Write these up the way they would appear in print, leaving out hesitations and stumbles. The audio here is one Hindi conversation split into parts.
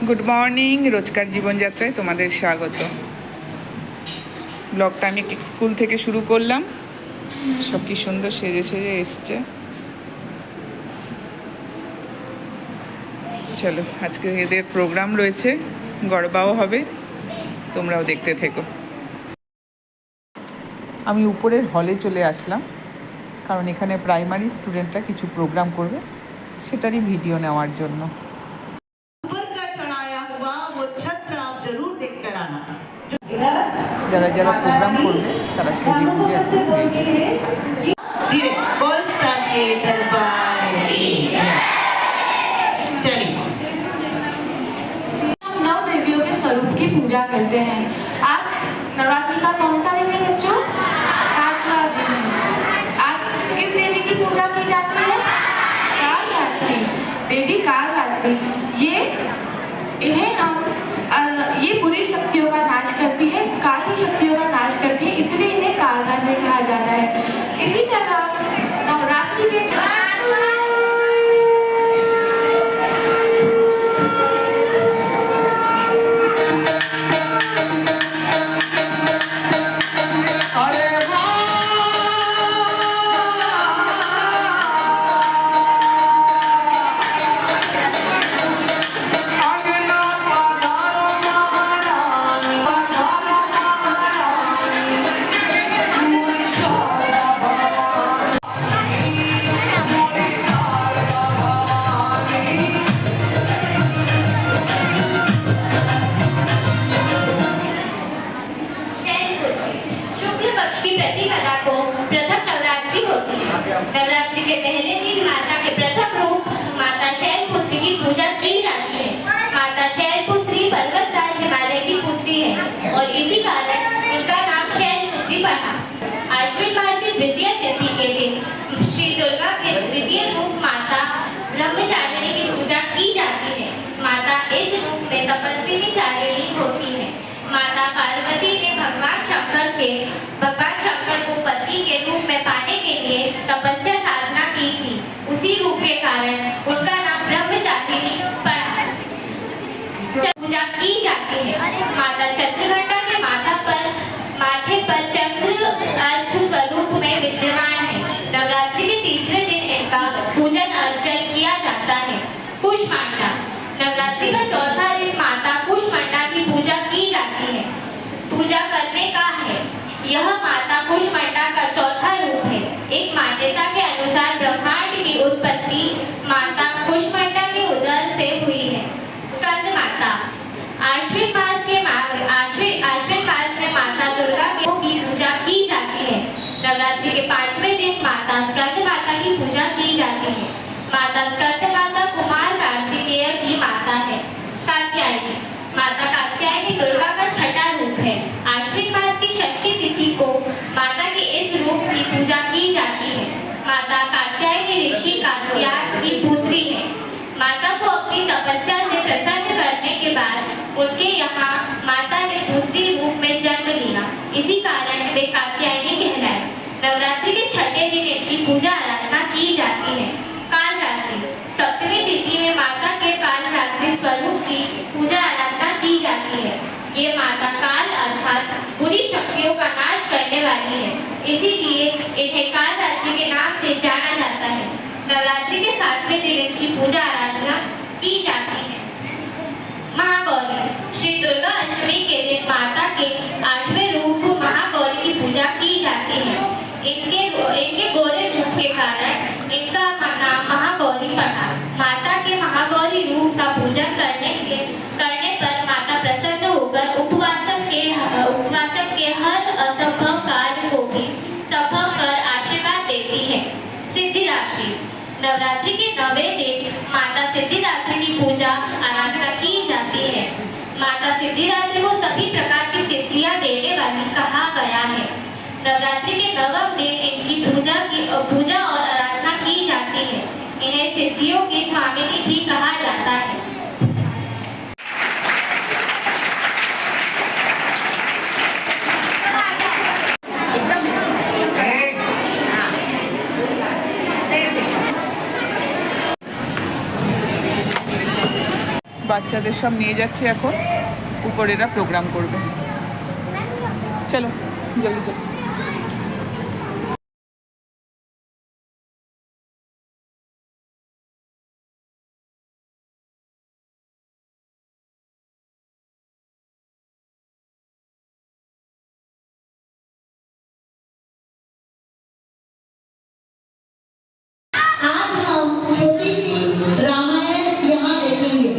गुड मॉर्निंग रोजकार जीवन यात्राয় তোমাদের স্বাগত। ব্লগটা আমি স্কুল থেকে শুরু করলাম। সব কি সুন্দর সেজে সেজে এসছে। চলো আজকে এদের প্রোগ্রাম রয়েছে, গরবাও হবে, তোমরাও দেখতে থেকো। আমি উপরের হলে চলে আসলাম, কারণ এখানে প্রাইমারি স্টুডেন্টরা কিছু প্রোগ্রাম করবে, সেটারই ভিডিও নেওয়ার জন্য। যারা যারা প্রোগ্রাম করবে তারা সেজে গুজে একদম রেডি। नौ देवियों के स्वरूप की पूजा करते हैं। आज नवरात्रि का कौन सा दिन है बच्चों? 7वां दिन है। आज किस देवी की पूजा की जाती है? कालरात्रि देवी। कालरात्रि ये बुरी शक्तियों का नाश करती है, काली शक्तियों का नाश करती है, इसलिए इन्हें कालरात्रि कहा जाता है। इसी तरह नवरात्रि के की प्रतिपदा को प्रथम नवरात्रि होती है। नवरात्रि के पहले दिन माता के प्रथम रूप माता शैलपुत्री की पूजा की जाती है। माता शैलपुत्री पर्वतराज हिमालय की पुत्री है और इसी कारण उनका नाम शैलपुत्री पड़ा। आश्विन मास की द्वितीय तिथि के दिन श्री दुर्गा के द्वितीय रूप माता ब्रह्मचारिणी की पूजा की जाती है। माता इस रूप में तपस्विनी चारिणी होती है। माता पार्वती ने भगवान शंकर को पति के रूप में पाने के लिए तपस्या साधना की थी। उसी रूप के कारण उनका नाम ब्रह्मचारिणी पड़ा। पूजा की जाती है। माता चंद्रघंटा के माथे पर चंद्र अर्थ स्वरूप में विद्यमान है। नवरात्रि के तीसरे दिन इनका पूजन अर्चन किया जाता है। कुष्मांडा नवरात्रि का चौथा दिन माता कुष्मांडा की पूजा की जाती है। पूजा करने का है। यह माता कुष्मांडा का चौथा रूप है। एक मान्यता के अनुसार ब्रह्मांड की उत्पत्ति माता कुष्मांडा के उदर से हुई है। स्कंद माता आश्विन मास में माता दुर्गा की पूजा की जाती है। नवरात्रि के 5वें दिन माता स्कंद माता की पूजा की जाती है। माता स्कंद माता कुमार कार्तिकेय की माता है। कात्यायनी माता कात्यायनी दुर्गा का छठा रूप है। आश्विन मास की षष्ठी तिथि को माता के इस रूप की पूजा की जाती है। माता कात्यायनी ऋषि कात्यायन की पुत्री है। माता को अपनी तपस्या से प्रसन्न करने के बाद उनके यहाँ माता ने पुत्री रूप में जन्म लिया, इसी कारण वे कात्यायनी कहलाए। नवरात्रि के छठे दिन इनकी पूजा आराधना की जाती है। कालरात्रि सप्तमी तिथि में माता के कालरात्रि स्वरूप की पूजा आराधना की जाती है। ये माता काल अर्थात बुरी शक्तियों का नाश करने वाली है, इसीलिए इन्हें कालरात्रि के नाम से जाना जाता है। नवरात्रि के 7वें दिन इनकी पूजा आराधना की जाती है। महागौरी श्री दुर्गा अष्टमी के दिन माता के 8वें रूप महागौरी की पूजा की जाती है। इनके गोरे रूप के कारण इनका नाम महागौरी पड़ा। माता के महागौरी रूप का पूजन करने पर माता प्रसन्न होकर उपवासक के हर असंभव कार्य को भी संभव कर आशीर्वाद देती है। सिद्धिदात्री नवरात्रि के 9वें दिन माता सिद्धिदात्री की पूजा आराधना की जाती है। माता सिद्धिदात्री को सभी प्रकार की सिद्धियां देने वाली कहा गया है। नवरात्रि के 9वें दिन इनकी पूजा और आराधना की जाती है। इन्हें सिद्धियों की स्वामिनी भी कहा जाता है। বাচ্চাদের সব নিয়ে যাচ্ছি এখন, উপরেরা প্রোগ্রাম করবে। চলো জলদি চলো। आज हम छोटी सी रामायण यहाँ देखेंगे।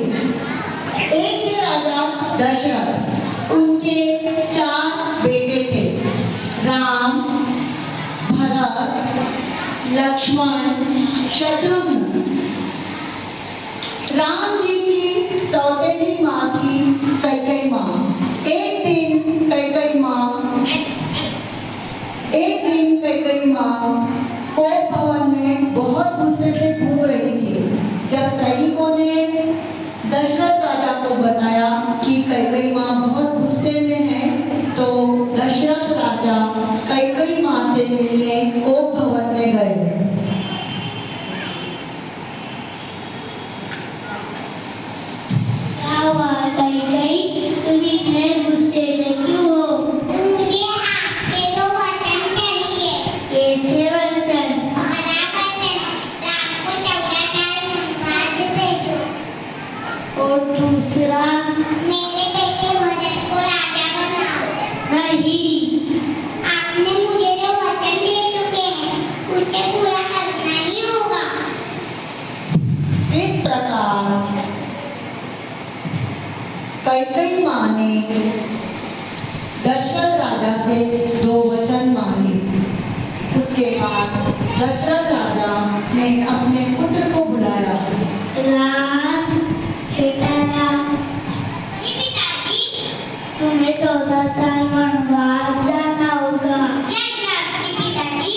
एक थे राजा दशरथ, उनके 4 बेटे थे, राम, भरत, लक्ष्मण, शत्रुघ्न। राम जी की सौतेली माँ थी कैकेयी माँ। एक दिन कैकेयी माँ कोप भवन में बहुत गुस्से से घूम रही थी। जब सैनिकों ने दशरथ राजा को बताया कि कैकेयी माँ बहुत गुस्से में है, तो दशरथ राजा कैकेयी माँ से मिलने कोप भवन में गए। कैकेयी, तुम इतने गुस्से में क्यों हो? मुझे आपसे तो वचन चाहिए। कैसे वचन? हमारा वचन, राम को 14 साल वनवास भेजो। और दूसरा, मेरे बेटे भरत को राजा बनाओ। नहीं, आपने मुझे जो वचन दे चुके हैं उसे पूरा करना ही होगा। इस प्रकार कैकेयी माँ ने दशरथ राजा से 2 वचन मांगे। उसके बाद दशरथ राजा ने अपने पुत्र को बुलाया। राम, बेटा राम, जी पिताजी, तुम्हें 14 साल वनवास जाना होगा। पिताजी,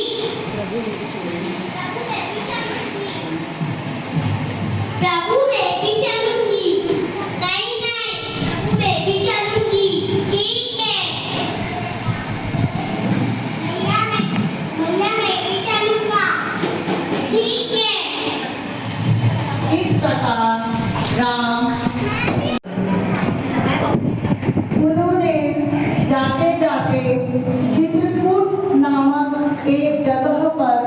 प्रभु मैं भी चलूंगी। नहीं, प्रभु मैं भी चलूंगी। ठीक है भैया, मैं भी चलूंगा। ठीक है। इस प्रकार राम उन्होंने जाते जाते चित्रकूट नामक एक जगह पर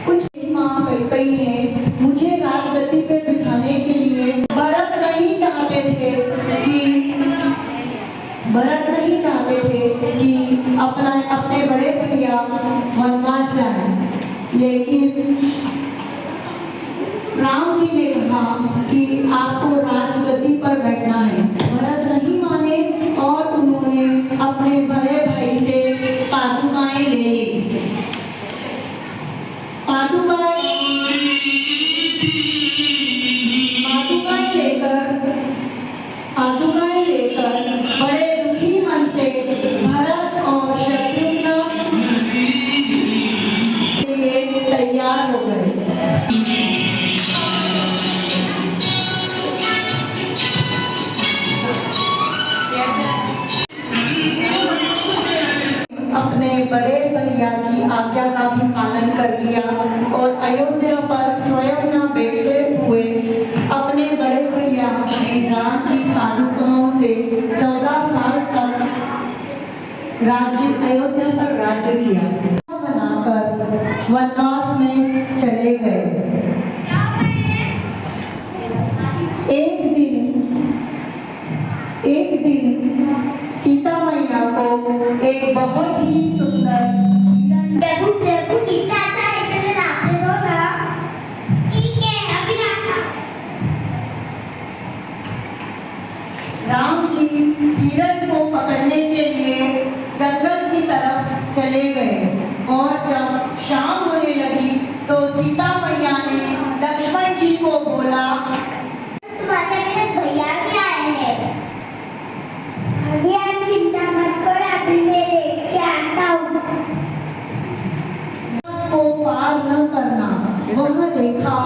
कुछ माँ कैकेयी ने मुझे राजगद्दी पे बिठाने के लिए भरत नहीं चाहते थे कि अपने बड़े भैया वनवास जाएं, लेकिन राम जी ने कहा कि आपको राजगद्दी पर बैठना है। भरत नहीं माने और उन्होंने अपने बड़े भाई से पादुकाएं ले ली। पादुकाएं लेकर बड़े दुखी मन से भरत और शत्रुघ्न के लिए तैयार हो गए। अपने बड़े भैया की आज्ञा का भी पालन कर लिया और अयोध्या पर स्वयं न बैठे हुए अपने बड़े भैया श्री राम की पादुकाओं से 14 साल तक अयोध्या पर राज्य किया, बनाकर वनवास में चले गए। एक दिन सीता मैया को एक बहुत ही सुंदर प्रभु कितना अच्छा है, तुम्हें लाते हो ना? ठीक है, अभी आता। राम जी हिरण को पकड़ने के लिए जंगल की तरफ चले गए और जब शाम होने लगी तो सीता मैया ने लक्ष्मण जी को बोला, तुम्हारे अपने भैया भी आए हैं। अभी आप चिंता मत करो, अभी मैं देख के आता हूँ। को पार न करना, वह रेखा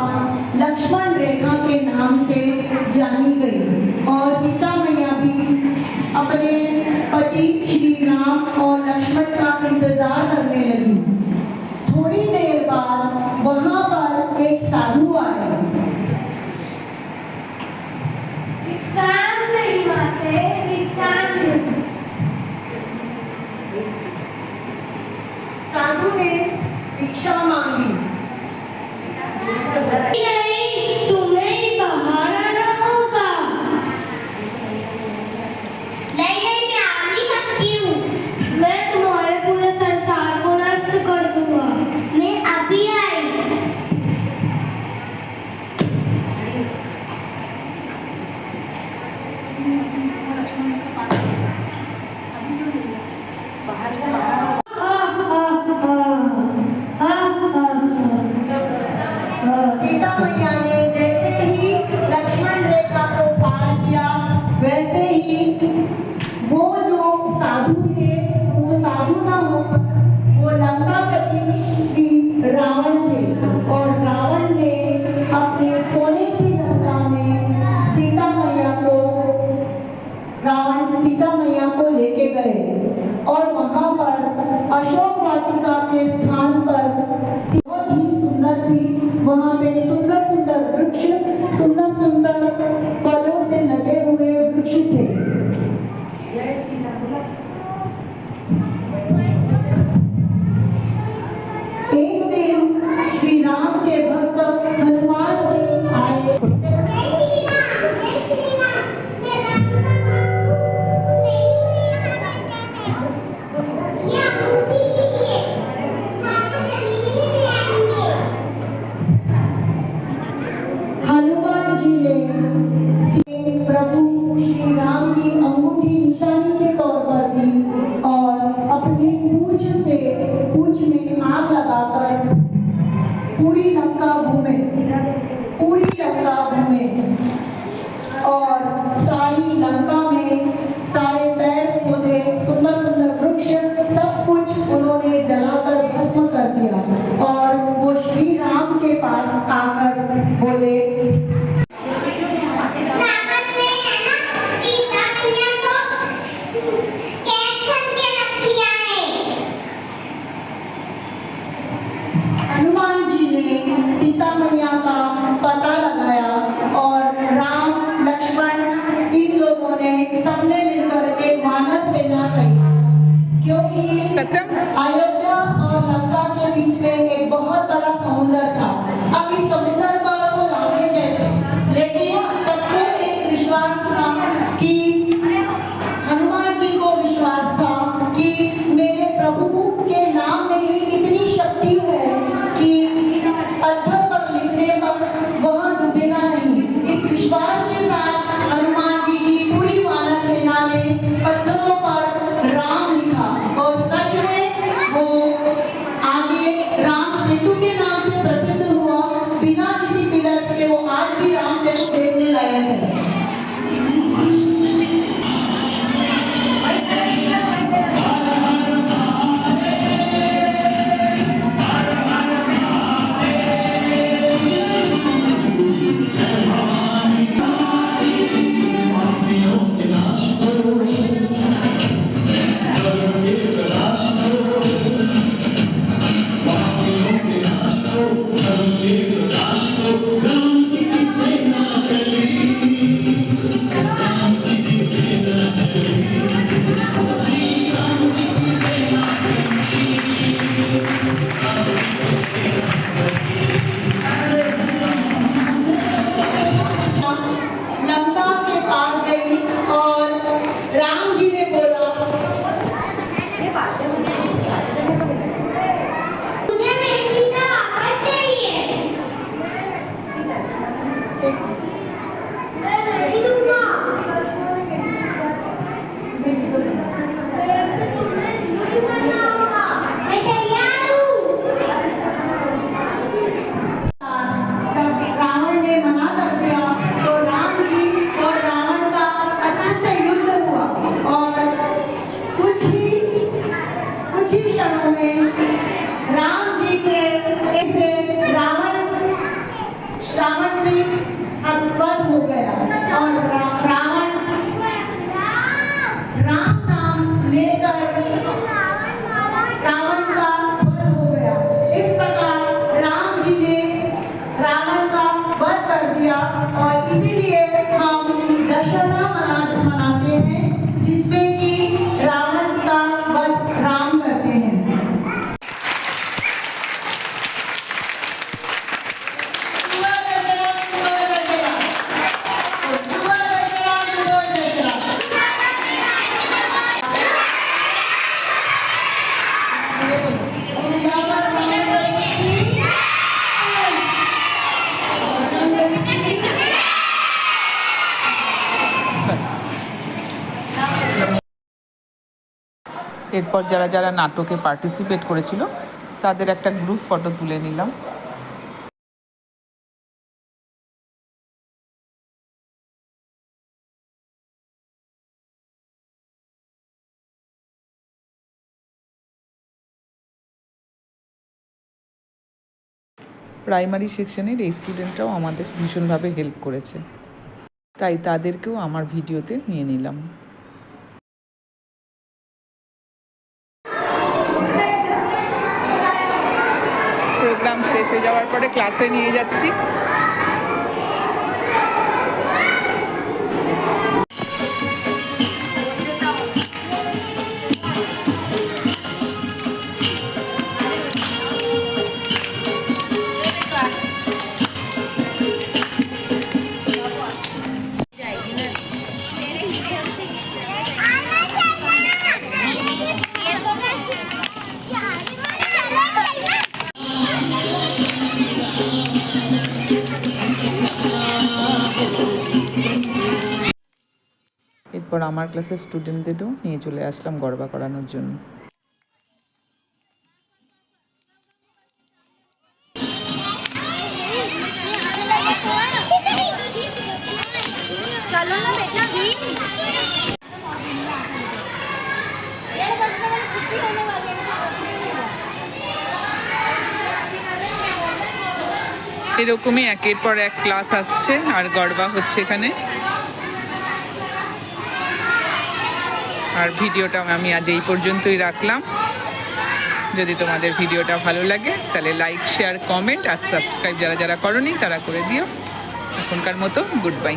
लक्ष्मण रेखा के नाम से जानी गई और सीता मैया भी अपने पति श्री राम और लक्ष्मण का इंतजार करने लगी। थोड़ी देर बाद वहां पर एक साधु आए। गए और वहां पर अशोक वाटिका के स्थान पर बहुत ही सुंदर थी। वहां पे सुंदर सुंदर वृक्ष, सुंदर सुंदर फलों से लगे हुए वृक्ष थे। एक दिन श्री राम के भक्त हनुमान जी आए। हनुमान जी ने प्रभु श्री राम की अंगूठी निशानी के तौर पर दी और अपनी पूंछ में आग लगाकर पूरी लंका घूमे और सारी लंका में सारे पेड़ पौधे, सुंदर सुंदर वृक्ष, सब कुछ उन्होंने जलाकर भस्म कर दिया। और वो श्री राम के पास आकर बोले, हनुमान जी ने सीता मैया का पता लगाया और राम, लक्ष्मण, इन लोगों ने सबने मिलकर एक वानर सेना तैयार, क्योंकि अयोध्या और लंका के बीच में एक बहुत बड़ा समुद्र था। अब इस समुद्र पर वो लागे कैसे? लेकिन सबको एक विश्वास था कि हनुमान जी को विश्वास था कि मेरे प्रभु के नाम में ही इतनी शक्ति है कि पत्थर पर लिखने पर वह डूबेगा नहीं। इस विश्वास के साथ हनुमान जी की पूरी वानर सेना ने पत्थरों पर राम लिखा और सच में वो आगे राम सेतु के नाम से प्रसिद्ध हुआ। बिना किसी पिलर्स के वो आज भी राम सेतु देखने लायक है। लंका के पास गई और राम जी ने बोला, मुझे मेरी सीता वापस चाहिए। मैं नहीं दूंगा। मैं तैयार हूँ। जब रावण ने मना कर दिया तो राम जी और रावण का अच्छे से युद्ध हुआ और कुछ ही क्षणों में राम जी के से रावण की वध हो गया और रावण राम नाम लेकर रावण का वध हो गया। इस प्रकार राम जी ने रावण का वध कर दिया और इसीलिए हम दशहरा मनाते हैं, जिसमें कि रावण का वध राम करते हैं। এরপর যারা যারা নাটকে পার্টিসিপেট করেছিল তাদের একটা গ্রুপ ফটো তুলে নিলাম। প্রাইমারি সেকশনের এই স্টুডেন্টরাও আমাদের ভীষণভাবে হেল্প করেছে, তাই তাদেরকেও আমার ভিডিওতে নিয়ে নিলাম। প্রোগ্রাম শেষ হয়ে যাওয়ার পরে ক্লাসে নিয়ে যাচ্ছি। এরপর আমার ক্লাসের স্টুডেন্টদেরও নিয়ে চলে আসলাম গরবা করানোর জন্য। এরকমই একের পর এক ক্লাস আসছে আর গরবা হচ্ছে এখানে। আর ভিডিওটা আমি আজ এই পর্যন্তই রাখলাম। যদি তোমাদের ভিডিওটা ভালো লাগে তাহলে লাইক, শেয়ার, কমেন্ট আর সাবস্ক্রাইব যারা যারা করোনি তারা করে দিও। এখনকার মতো গুড বাই।